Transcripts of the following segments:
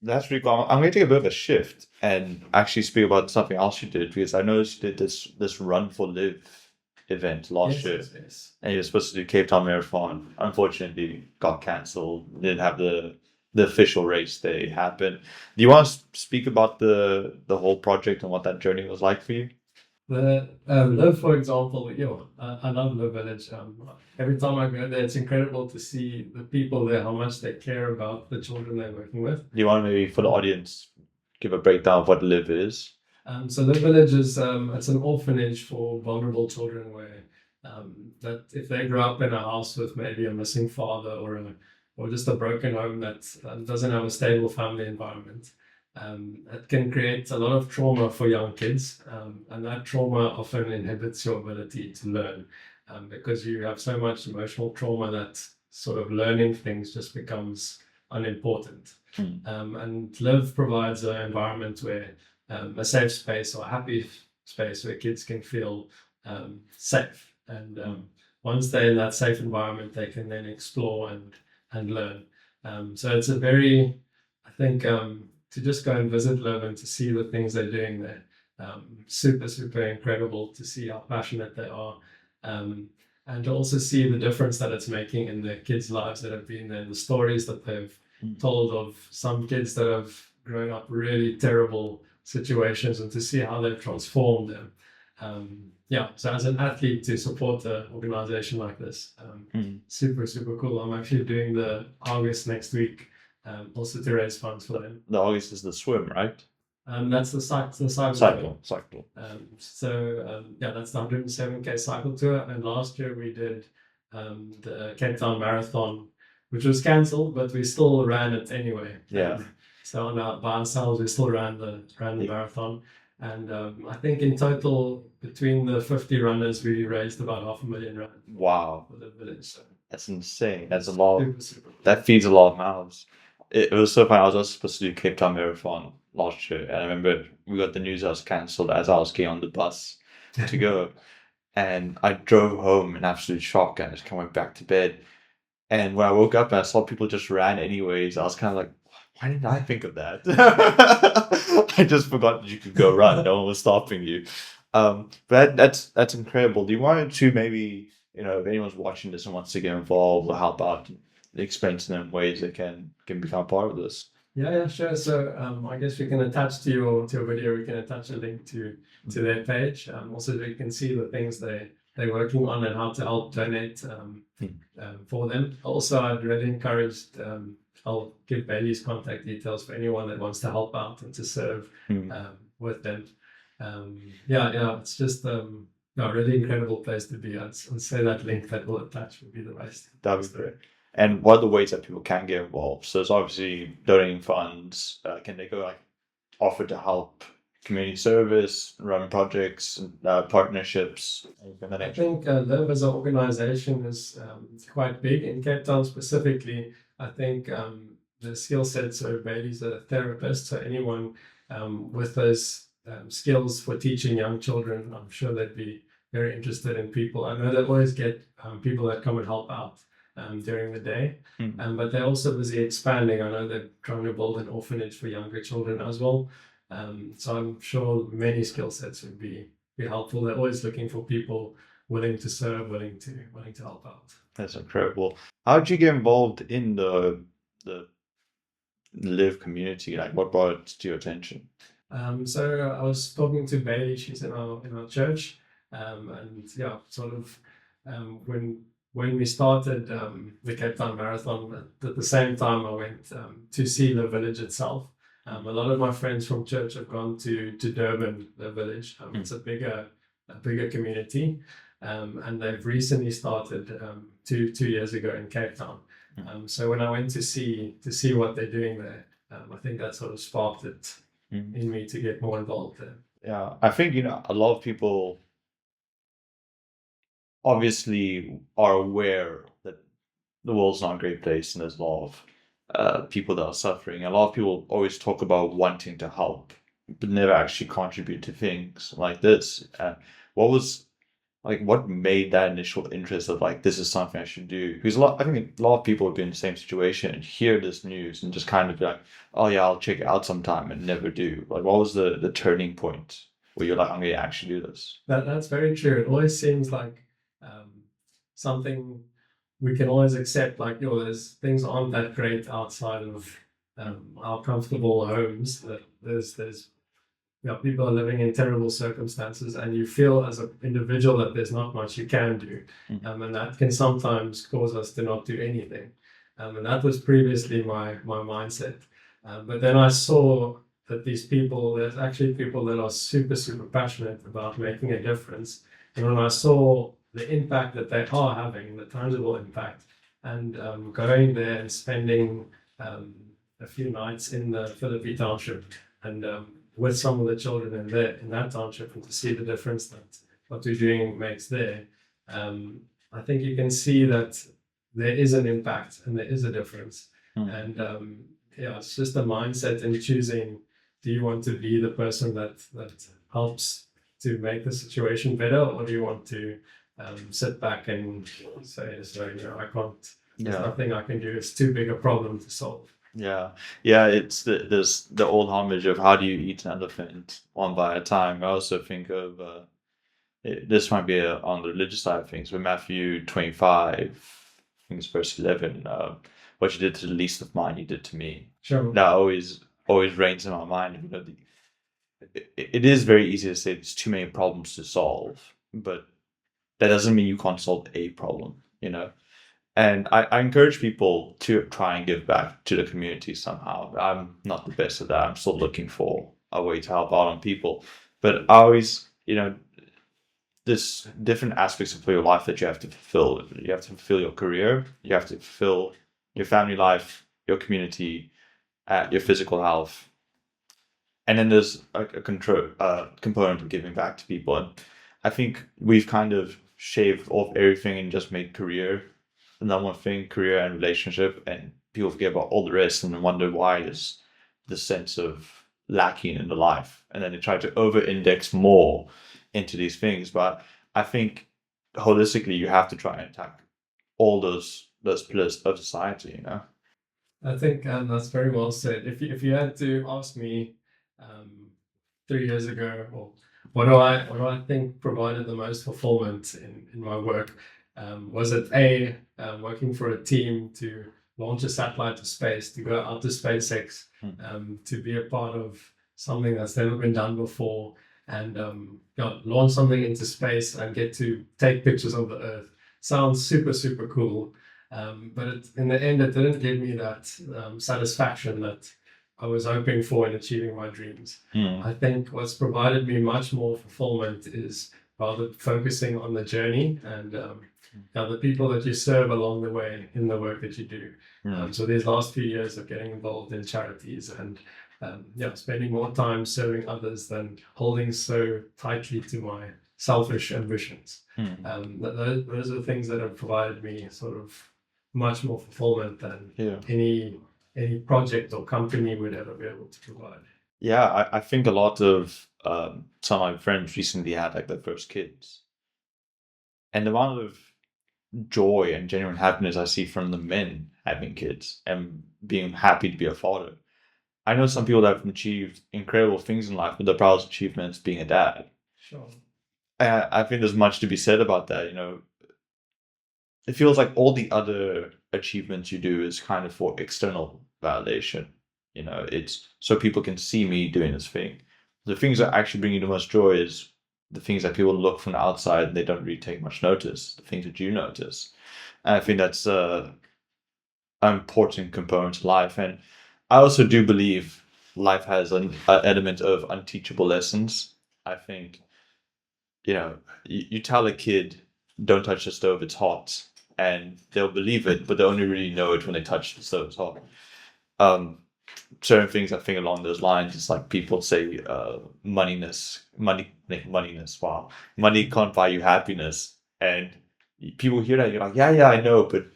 That's really cool. I'm going to take a bit of a shift and actually speak about something else you did because I noticed you did this Run for Live event last Yes, year, yes, yes. and you were supposed to do Cape Town Marathon. Unfortunately, got cancelled. Didn't have the official race day happen. Do you want to speak about the whole project and what that journey was like for you? The Live, for example, I love Live Village. Every time I go there, it's incredible to see the people there, how much they care about the children they're working with. Do you want to maybe for the audience give a breakdown of what Live is? So Live Village is it's an orphanage for vulnerable children where that if they grow up in a house with maybe a missing father or just a broken home that doesn't have a stable family environment, it can create a lot of trauma for young kids, and that trauma often inhibits your ability to learn because you have so much emotional trauma that sort of learning things just becomes unimportant. Hmm. And Live provides an environment where a safe space or a happy space where kids can feel safe. And once they're in that safe environment, they can then explore and learn. So it's a very, I think, to just go and visit Live and to see the things they're doing there, super, super incredible to see how passionate they are. And to also see the difference that it's making in the kids' lives that have been there, the stories that they've told of some kids that have grown up really terrible situations and to see how they've transformed them. So as an athlete to support an organization like this, super, super cool. I'm actually doing the August next week, also to raise funds for them. The August is the swim, right? That's the cycle. Cycle. That's the 107K cycle tour. And last year we did the Cape Town Marathon, which was cancelled, but we still ran it anyway. Yeah. So by ourselves, we still ran the marathon. And I think in total, between the 50 runners, we raised about $500,000 Wow. for the village. So That's insane. That's a lot. super, super cool. That feeds a lot of mouths. It was so funny. I was also supposed to do Cape Town Marathon last year, and I remember we got the news I was cancelled as I was getting on the bus to go, and I drove home in absolute shock and just kind of went back to bed. And when I woke up and I saw people just ran anyways, I was kind of like, why didn't I think of that? I just forgot that you could go run. No one was stopping you. But that's incredible. Do you want to maybe, if anyone's watching this and wants to get involved or help out, explain to them ways they can become part of this? Yeah, sure. So I guess we can attach to your video. We can attach a link to their page. Also, we can see the things they're working on and how to help donate for them. Also, I'd really encourage. I'll give Bailey's contact details for anyone that wants to help out and to serve with them. It's just a really incredible place to be. I'd say that link that will attach would be the best. That'd be great. And what are the ways that people can get involved? So it's obviously donating funds. Can they go offer to help community service, run projects, partnerships? I think LIV as an organization is quite big in Cape Town specifically. I think the skill sets, so Bailey's a therapist, so anyone with those skills for teaching young children, I'm sure they'd be very interested in people. I know they always get people that come and help out during the day, but they're also busy expanding. I know they're trying to build an orphanage for younger children as well. So I'm sure many skill sets would be helpful. They're always looking for people willing to serve, willing to help out. That's incredible. How did you get involved in the LIV community? Like, what brought it to your attention? So I was talking to Bailey. She's in our church, and sort of when we started the Cape Town Marathon, at the same time I went to see the village itself. A lot of my friends from church have gone to Durban, the village. It's a bigger community, and they've recently started 2 years ago in Cape Town. So when I went to see what they're doing there, I think that sort of sparked it in me to get more involved there. Yeah, I think a lot of people obviously are aware that the world's not a great place and there's a lot of people that are suffering. A lot of people always talk about wanting to help, but never actually contribute to things like this. What was like what made that initial interest of like this is something I should do? Because I think a lot of people would be in the same situation and hear this news and just kind of be like, oh yeah, I'll check it out sometime and never do. Like, what was the turning point where you're like, I'm gonna actually do this? That's very true. It always seems like something we can always accept. Like, there's things aren't that great outside of our comfortable homes. That there's people are living in terrible circumstances, and you feel as an individual that there's not much you can do, and that can sometimes cause us to not do anything. And that was previously my mindset. But then I saw that there's actually people that are super, super passionate about making a difference. And when I saw the impact that they are having, the tangible impact, and going there and spending a few nights in the Philippi township and with some of the children in that township, and to see the difference that what we're doing makes there, I think you can see that there is an impact and there is a difference. And it's just a mindset in choosing, do you want to be the person that helps to make the situation better, or do you want to sit back and say, I can't, there's nothing I can do, it's too big a problem to solve. Yeah, it's there's the old homage of how do you eat an elephant one bite at a time. I also think of this might be on the religious side of things, but Matthew 25, I think it's verse 11. What you did to the least of mine, you did to me. Sure. That always reigns in my mind. You know, it is very easy to say there's too many problems to solve, but that doesn't mean you can't solve a problem. You know. And I encourage people to try and give back to the community somehow. I'm not the best at that. I'm still looking for a way to help out on people. But I always, there's different aspects of your life that you have to fulfill. You have to fulfill your career. You have to fulfill your family life, your community, your physical health. And then there's a component of giving back to people. And I think we've kind of shaved off everything and just made career the number one thing, career and relationship, and people forget about all the rest and wonder why there's this sense of lacking in the life. And then they try to over-index more into these things. But I think holistically, you have to try and attack all those pillars of society, I think that's very well said. If you had to ask me 3 years ago, well, what do I think provided the most fulfillment in my work? Was it working for a team to launch a satellite to space, to go out to SpaceX, to be a part of something that's never been done before, and launch something into space and get to take pictures of the Earth? Sounds super, super cool. But in the end, it didn't give me that satisfaction that I was hoping for in achieving my dreams. I think what's provided me much more fulfillment is rather focusing on the journey and the people that you serve along the way in the work that you do. So these last few years of getting involved in charities and spending more time serving others than holding so tightly to my selfish ambitions. Those are the things that have provided me sort of much more fulfillment than any project or company would ever be able to provide. Yeah, I think a lot of some of my friends recently had like their first kids. And the amount of joy and genuine happiness I see from the men having kids and being happy to be a father. I know some people that have achieved incredible things in life, but their proudest achievement is being a dad. Sure. I think there's much to be said about that. It feels like all the other achievements you do is kind of for external validation. It's so people can see me doing this thing. The things that actually bring you the most joy is the things that people look from the outside and they don't really take much notice, the things that you notice. And I think that's an important component to life. And I also do believe life has an element of unteachable lessons. I think, you tell a kid, don't touch the stove, it's hot. And they'll believe it, but they only really know it when they touch the stove, it's hot. Certain things I think along those lines is like people say money can't buy you happiness, and people hear that, you're like, yeah, I know, but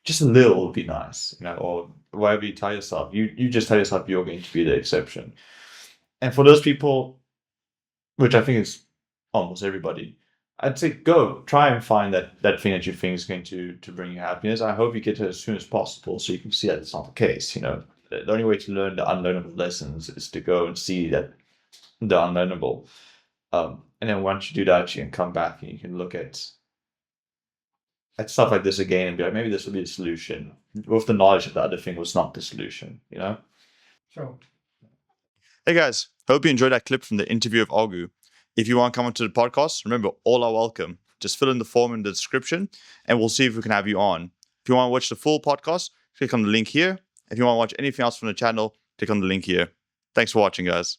just a little would be nice, or whatever you tell yourself, you just tell yourself you're going to be the exception. And for those people, which I think is almost everybody, I'd say go try and find that thing that you think is going to bring you happiness. I hope you get to it as soon as possible, so you can see that it's not the case. The only way to learn the unlearnable lessons is to go and see that the unlearnable. And then once you do that, you can come back and you can look at stuff like this again and be like, maybe this will be the solution, with the knowledge that the other thing was not the solution. Sure. Hey guys, hope you enjoyed that clip from the interview of Argu. If you want to come onto the podcast, remember, all are welcome. Just fill in the form in the description and we'll see if we can have you on. If you want to watch the full podcast, click on the link here. If you want to watch anything else from the channel, click on the link here. Thanks for watching, guys.